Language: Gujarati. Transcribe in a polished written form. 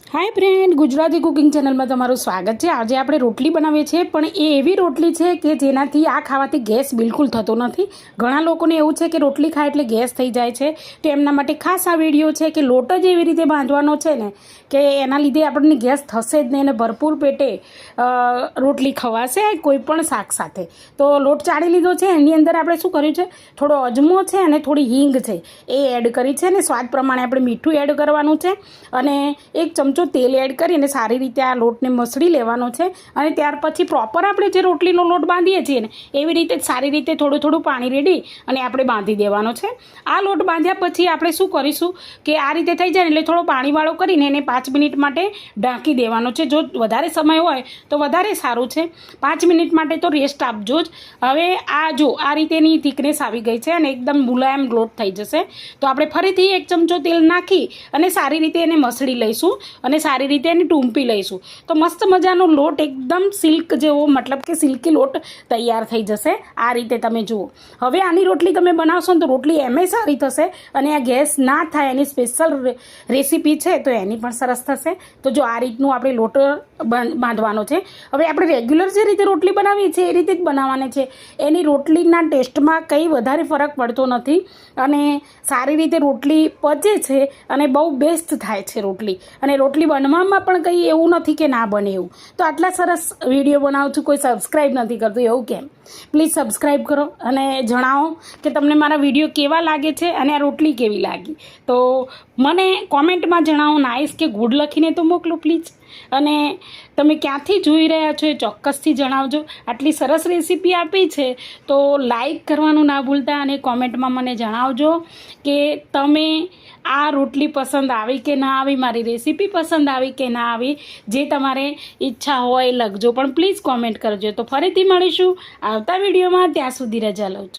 Hi friend, Gujarati cooking channel में तमारुं स्वागत है। आज આપણે રોટલી બનાવીએ છીએ, પણ એ એવી રોટલી છે કે જેનાથી આ ખાવાથી ગેસ બિલકુલ થતો નથી। ઘણા લોકોને એવું છે કે રોટલી ખાય એટલે ગેસ થઈ જાય છે, તો એમના માટે ખાસ આ વિડીયો છે કે લોટ જ એવી રીતે બાંધવાનો છે ને કે એના લીધે આપણને ગેસ થશે જ નહીં અને ભરપૂર પેટે રોટલી ખવાશે કોઈ પણ શાક સાથે। તો લોટ ચાળી લીધો છે, એની અંદર આપણે શું કર્યું છે, થોડો અજમો છે અને થોડી હિંગ છે એ એડ કરી છે અને સ્વાદ પ્રમાણે આપણે મીઠું એડ કરવાનું છે અને એક ચમચો તેલ એડ કરીને સારી રીતે આ લોટને મસળી લેવાનો છે અને ત્યાર પછી પ્રોપર આપણે જે રોટલીનો લોટ બાંધીએ છીએ ને એવી રીતે સારી રીતે થોડું થોડું પાણી રેડી અને આપણે બાંધી દેવાનો છે। આ લોટ બાંધ્યા પછી આપણે શું કરીશું કે આ રીતે થઈ જાય એટલે થોડો પાણીવાળો કરીને એને 5 મિનિટ માટે ઢાંકી દેવાનો છે। જો વધારે સમય હોય તો વધારે સારું છે, 5 મિનિટ માટે તો રેસ્ટ આપજો જ। હવે આ જો આ રીતેની થિકનેસ આવી ગઈ છે અને એકદમ મુલાયમ લોટ થઈ જશે, તો આપણે ફરીથી 1 ચમચો તેલ નાખી અને સારી રીતે એને મસળી લઈશું અને સારી રીતે એને ટૂંપી લઈશું, તો મસ્ત મજાનો લોટ એકદમ સિલ્ક જેવો મતલબ કે સિલ્કી લોટ તૈયાર થઈ જશે। આ રીતે તમે જુઓ। હવે આની રોટલી તમે બનાવશો ને તો રોટલી એમે સારી થશે અને આ ગેસ ના થાય એની સ્પેશિયલ રેસીપી છે તો એની પણ સરસ થશે। તો જો આ રીતનું આપણે લોટ બાંધવાનો છે। હવે આપણે રેગ્યુલર જે રીતે રોટલી બનાવીએ છીએ એ રીતે જ બનાવવાની છે, એની રોટલીના ટેસ્ટમાં કંઈ વધારે ફરક પડતો નથી અને સારી રીતે રોટલી પચે છે અને બહુ બેસ્ટ થાય છે રોટલી, અને રોટલી બનવામાં પણ કંઈ એવું નથી કે ના બને એવું। તો આટલા સરસ વિડીયો બનાવું છું, કોઈ સબસ્ક્રાઈબ નથી કરતું એવું કેમ? પ્લીઝ સબસ્ક્રાઈબ કરો અને જણાવો કે તમને મારા વિડીયો કેવા લાગે છે અને આ રોટલી કેવી લાગી, તો મને કોમેન્ટમાં જણાવો, નાઇસ કે ગુડ લખીને તો મોકલો પ્લીઝ। અને તમે ક્યાંથી જોઈ રહ્યા છો એ ચોક્કસથી જણાવજો। આટલી સરસ રેસીપી આપી છે તો લાઈક કરવાનું ના ભૂલતા અને કોમેન્ટમાં મને જણાવજો કે તમે આ રોટલી પસંદ આવી કે ના આવી, મારી રેસીપી પસંદ આવી કે ના આવી, જે તમારે ઈચ્છા હોય લખજો, પણ પ્લીઝ કોમેન્ટ કરજો। તો ફરીથી મળીશું આવતા વિડીયોમાં, ત્યાં સુધી રજા લઉં છું।